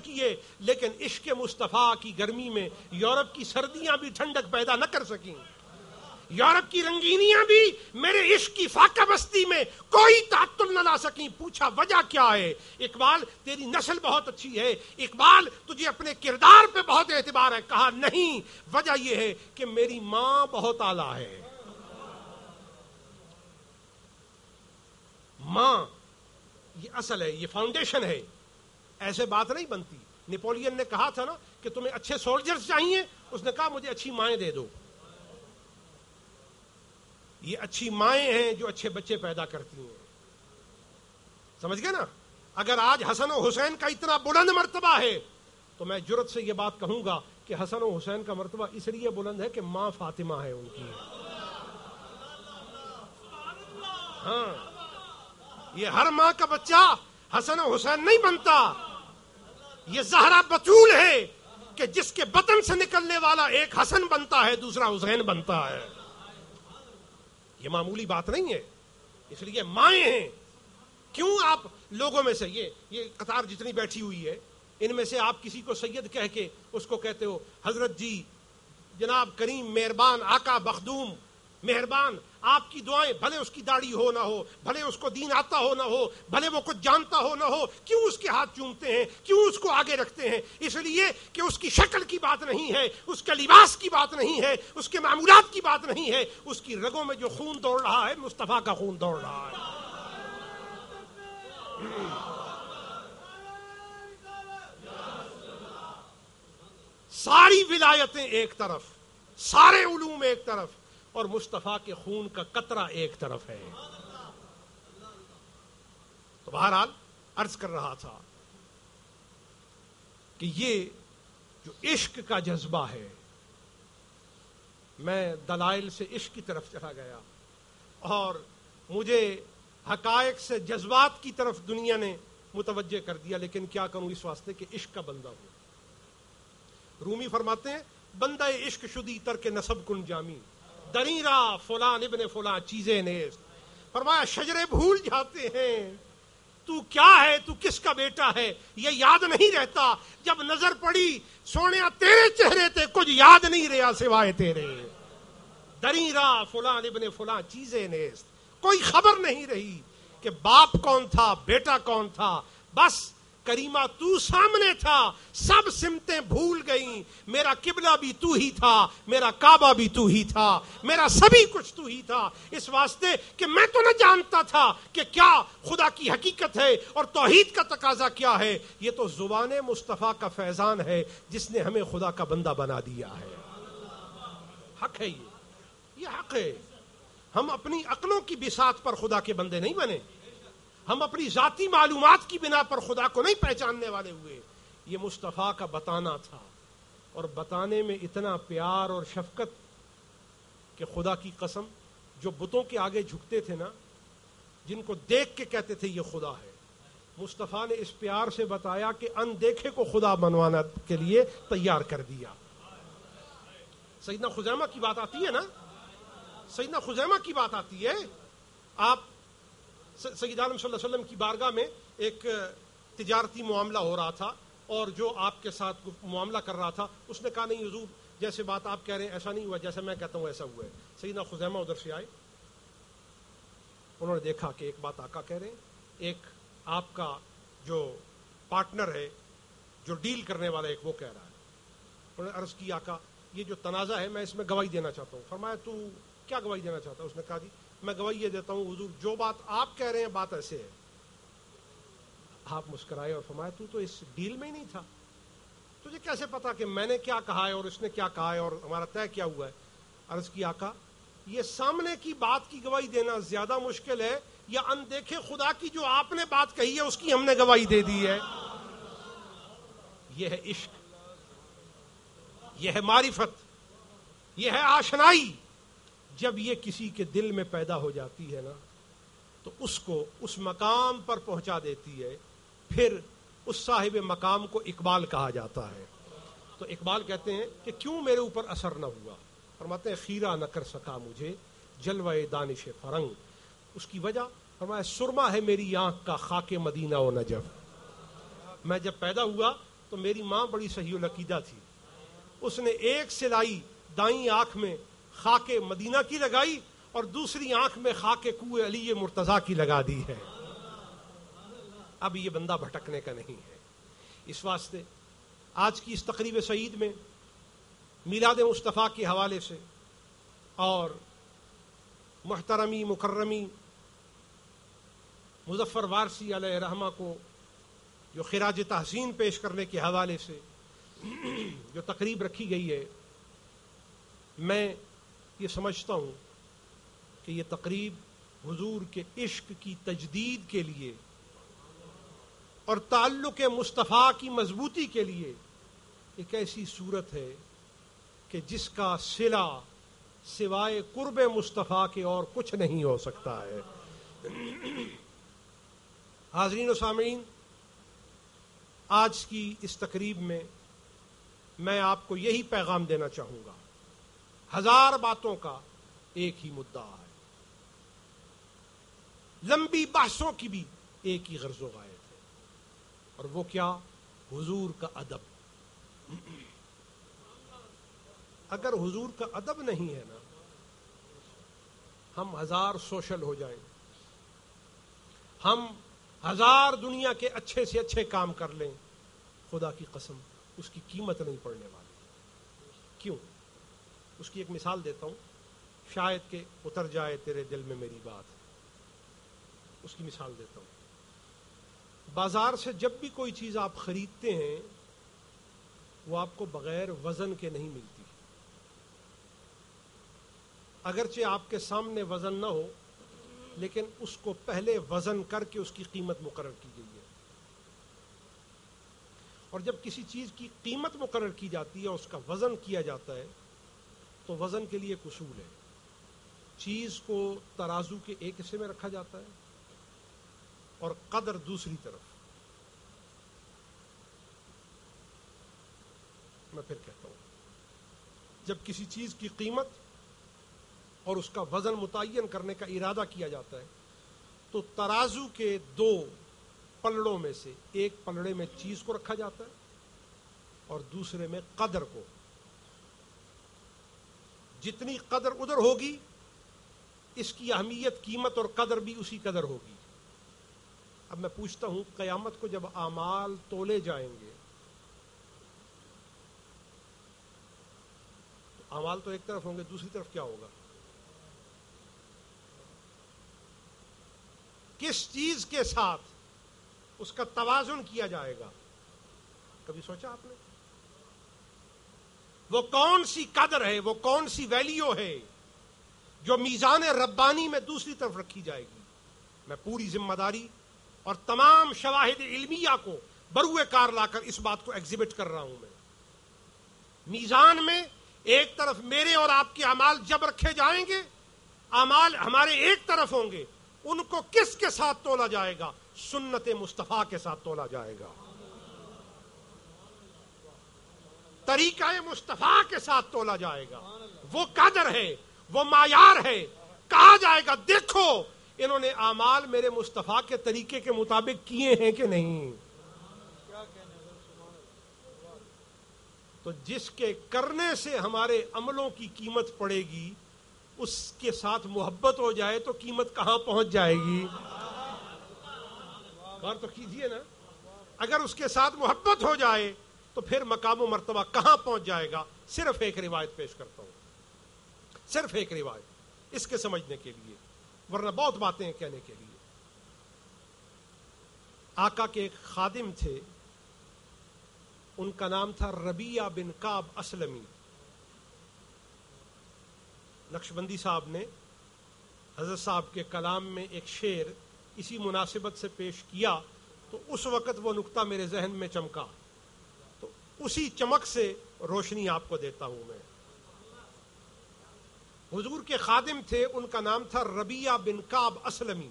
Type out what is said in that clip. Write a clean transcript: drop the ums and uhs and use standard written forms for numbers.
کیے، لیکن عشق مصطفیٰ کی گرمی میں یورپ کی سردیاں بھی ٹھنڈک پیدا نہ کر سکیں، یورپ کی رنگینیاں بھی میرے عشق کی فاقہ بستی میں کوئی تعطل نہ لا سکیں۔ پوچھا وجہ کیا ہے؟ اقبال تیری نسل بہت اچھی ہے، اقبال تجھے اپنے کردار پہ بہت اعتبار ہے۔ کہا نہیں، وجہ یہ ہے کہ میری ماں بہت اعلیٰ ہے۔ ماں یہ اصل ہے، یہ فاؤنڈیشن ہے، ایسے بات نہیں بنتی۔ نیپولین نے کہا تھا نا کہ تمہیں اچھے سولجرز چاہیے، اس نے کہا مجھے اچھی مائیں دے دو۔ یہ اچھی مائیں ہیں جو اچھے بچے پیدا کرتی ہیں، سمجھ گئے نا؟ اگر آج حسن و حسین کا اتنا بلند مرتبہ ہے تو میں جرت سے یہ بات کہوں گا کہ حسن و حسین کا مرتبہ اس لیے بلند ہے کہ ماں فاطمہ ہے ان کی۔ ہاں، یہ ہر ماں کا بچہ حسن و حسین نہیں بنتا، یہ زہرا بتول ہے کہ جس کے بطن سے نکلنے والا ایک حسن بنتا ہے، دوسرا حسین بنتا ہے۔ یہ معمولی بات نہیں ہے، اس لیے مائیں ہیں۔ کیوں آپ لوگوں میں سے یہ قطار جتنی بیٹھی ہوئی ہے، ان میں سے آپ کسی کو سید کہہ کے اس کو کہتے ہو حضرت جی، جناب کریم، مہربان، آقا، مخدوم، مہربان، آپ کی دعائیں، بھلے اس کی داڑھی ہو نہ ہو، بھلے اس کو دین آتا ہو نہ ہو، بھلے وہ کچھ جانتا ہو نہ ہو، کیوں اس کے ہاتھ چومتے ہیں، کیوں اس کو آگے رکھتے ہیں؟ اس لیے کہ اس کی شکل کی بات نہیں ہے، اس کے لباس کی بات نہیں ہے، اس کے معمولات کی بات نہیں ہے، اس کی رگوں میں جو خون دوڑ رہا ہے مصطفیٰ کا خون دوڑ رہا ہے۔ ساری ولایتیں ایک طرف، سارے علوم ایک طرف، اور مصطفیٰ کے خون کا قطرہ ایک طرف ہے۔ تو بہرحال عرض کر رہا تھا کہ یہ جو عشق کا جذبہ ہے، میں دلائل سے عشق کی طرف چلا گیا اور مجھے حقائق سے جذبات کی طرف دنیا نے متوجہ کر دیا، لیکن کیا کروں اس واسطے کہ عشق کا بندہ ہوں۔ رومی فرماتے ہیں بندہ عشق شدی ترک نسب کن جامی، دریرا فلان ابن فلان چیزیں نیست۔ فرمایا شجرے بھول جاتے ہیں تو کیا ہے، تو کس کا بیٹا ہے، یہ یاد نہیں رہتا۔ جب نظر پڑی سونیا تیرے چہرے تے، کچھ یاد نہیں رہا سوائے تیرے۔ دریرا فلان ابن فلان چیزیں نیست، کوئی خبر نہیں رہی کہ باپ کون تھا، بیٹا کون تھا۔ بس کریمہ تو سامنے تھا، سب سمتیں بھول گئیں۔ میرا قبلہ بھی تو ہی تھا، میرا کعبہ بھی تو ہی تھا، میرا سبھی کچھ تو ہی تھا، اس واسطے کہ میں تو نہ جانتا تھا کہ کیا خدا کی حقیقت ہے اور توحید کا تقاضا کیا ہے۔ یہ تو زبان مصطفیٰ کا فیضان ہے جس نے ہمیں خدا کا بندہ بنا دیا ہے۔ حق ہے، یہ حق ہے۔ ہم اپنی عقلوں کی بساط پر خدا کے بندے نہیں بنے، ہم اپنی ذاتی معلومات کی بنا پر خدا کو نہیں پہچاننے والے ہوئے۔ یہ مصطفیٰ کا بتانا تھا، اور بتانے میں اتنا پیار اور شفقت کہ خدا کی قسم جو بتوں کے آگے جھکتے تھے نا، جن کو دیکھ کے کہتے تھے یہ خدا ہے، مصطفیٰ نے اس پیار سے بتایا کہ اندیکھے کو خدا بنوانا کے لیے تیار کر دیا۔ سیدنا خزیمہ کی بات آتی ہے نا، سیدنا خزیمہ کی بات آتی ہے۔ آپ سید عالم صلی اللہ علیہ وسلم کی بارگاہ میں ایک تجارتی معاملہ ہو رہا تھا، اور جو آپ کے ساتھ معاملہ کر رہا تھا اس نے کہا نہیں حضور، جیسے بات آپ کہہ رہے ہیں ایسا نہیں ہوا، جیسا میں کہتا ہوں ایسا ہوا ہے۔ سیدنا خزیمہ ادھر سے آئے، انہوں نے دیکھا کہ ایک بات آقا کہہ رہے ہیں، ایک آپ کا جو پارٹنر ہے، جو ڈیل کرنے والا ایک، وہ کہہ رہا ہے۔ انہوں نے عرض کی آقا یہ جو تنازع ہے میں اس میں گواہی دینا چاہتا ہوں۔ فرمایا تو کیا گواہی دینا چاہتا ہے؟ اس نے کہا جی میں گواہی یہ دیتا ہوں حضور جو بات آپ کہہ رہے ہیں بات ایسے ہے۔ آپ مسکرائے اور فرمایا تو اس ڈیل میں ہی نہیں تھا، تجھے کیسے پتا کہ میں نے کیا کہا ہے اور اس نے کیا کہا ہے اور ہمارا طے کیا ہوا ہے؟ عرض کی آقا یہ سامنے کی بات کی گواہی دینا زیادہ مشکل ہے یا اندیکھے خدا کی جو آپ نے بات کہی ہے اس کی ہم نے گواہی دے دی ہے؟ یہ ہے عشق، یہ ہے معرفت، یہ ہے آشنائی۔ جب یہ کسی کے دل میں پیدا ہو جاتی ہے نا تو اس کو اس مقام پر پہنچا دیتی ہے، پھر اس صاحب مقام کو اقبال کہا جاتا ہے۔ تو اقبال کہتے ہیں کہ کیوں میرے اوپر اثر نہ ہوا؟ فرماتے ہیں خیرہ نہ کر سکا مجھے جلوہ دانش فرنگ، اس کی وجہ فرمایا سرما ہے میری آنکھ کا خاک مدینہ و نجف۔ میں جب پیدا ہوا تو تو میری ماں بڑی صحیح العقیدہ تھی، اس نے ایک سلائی دائیں آنکھ میں خاک مدینہ کی لگائی اور دوسری آنکھ میں خاک کوہ علی مرتضیٰ کی لگا دی ہے۔ اب یہ بندہ بھٹکنے کا نہیں ہے۔ اس واسطے آج کی اس تقریب سعید میں میلاد مصطفیٰ کے حوالے سے اور محترمی مکرمی مظفر وارثی علیہ رحمہ کو جو خراج تحسین پیش کرنے کے حوالے سے جو تقریب رکھی گئی ہے، میں یہ سمجھتا ہوں کہ یہ تقریب حضور کے عشق کی تجدید کے لیے اور تعلق مصطفیٰ کی مضبوطی کے لیے ایک ایسی صورت ہے کہ جس کا صلہ سوائے قرب مصطفیٰ کے اور کچھ نہیں ہو سکتا ہے۔ حاضرین و سامعین، آج کی اس تقریب میں میں آپ کو یہی پیغام دینا چاہوں گا، ہزار باتوں کا ایک ہی مدعا ہے، لمبی بحثوں کی بھی ایک ہی غرض و غایت ہے، اور وہ کیا؟ حضور کا ادب۔ اگر حضور کا ادب نہیں ہے نا، ہم ہزار سوشل ہو جائیں، ہم ہزار دنیا کے اچھے سے اچھے کام کر لیں، خدا کی قسم اس کی قیمت نہیں پڑنے والی۔ کیوں؟ اس کی ایک مثال دیتا ہوں، شاید کہ اتر جائے تیرے دل میں میری بات۔ اس کی مثال دیتا ہوں، بازار سے جب بھی کوئی چیز آپ خریدتے ہیں وہ آپ کو بغیر وزن کے نہیں ملتی، اگرچہ آپ کے سامنے وزن نہ ہو لیکن اس کو پہلے وزن کر کے اس کی قیمت مقرر کی گئی ہے۔ اور جب کسی چیز کی قیمت مقرر کی جاتی ہے اور اس کا وزن کیا جاتا ہے تو وزن کے لیے ایک اصول ہے، چیز کو ترازو کے ایک حصے میں رکھا جاتا ہے اور قدر دوسری طرف۔ میں پھر کہتا ہوں، جب کسی چیز کی قیمت اور اس کا وزن متعین کرنے کا ارادہ کیا جاتا ہے تو ترازو کے دو پلڑوں میں سے ایک پلڑے میں چیز کو رکھا جاتا ہے اور دوسرے میں قدر کو۔ جتنی قدر ادھر ہوگی اس کی اہمیت، قیمت اور قدر بھی اسی قدر ہوگی۔ اب میں پوچھتا ہوں، قیامت کو جب اعمال تولے جائیں گے تو اعمال تو ایک طرف ہوں گے، دوسری طرف کیا ہوگا؟ کس چیز کے ساتھ اس کا توازن کیا جائے گا؟ کبھی سوچا آپ نے؟ وہ کون سی قدر ہے، وہ کون سی ویلیو ہے جو میزان ربانی میں دوسری طرف رکھی جائے گی؟ میں پوری ذمہ داری اور تمام شواہد علمیہ کو بروئے کار لا کر اس بات کو ایگزیبٹ کر رہا ہوں۔ میں میزان میں ایک طرف میرے اور آپ کے اعمال جب رکھے جائیں گے، اعمال ہمارے ایک طرف ہوں گے، ان کو کس کے ساتھ تولا جائے گا؟ سنت مصطفیٰ کے ساتھ تولا جائے گا، طریقہ مصطفیٰ کے ساتھ تولا جائے گا۔ وہ قدر ہے، وہ معیار ہے، کہا جائے گا دیکھو انہوں نے اعمال میرے مصطفیٰ کے طریقے کے مطابق کیے ہیں کہ نہیں۔ تو جس کے کرنے سے ہمارے عملوں کی قیمت پڑے گی، اس کے ساتھ محبت ہو جائے تو قیمت کہاں پہنچ جائے گی؟ غور تو کیجیے نا، اگر اس کے ساتھ محبت ہو جائے تو پھر مقام و مرتبہ کہاں پہنچ جائے گا؟ صرف ایک روایت پیش کرتا ہوں، صرف ایک روایت اس کے سمجھنے کے لیے، ورنہ بہت باتیں ہیں کہنے کے لیے۔ آقا کے ایک خادم تھے، ان کا نام تھا ربیعہ بن کعب اسلمی۔ نقشبندی صاحب نے حضرت صاحب کے کلام میں ایک شعر اسی مناسبت سے پیش کیا تو اس وقت وہ نقطہ میرے ذہن میں چمکا، تو اسی چمک سے روشنی آپ کو دیتا ہوں میں۔ حضور کے خادم تھے، ان کا نام تھا ربیعہ بن کعب اسلمی۔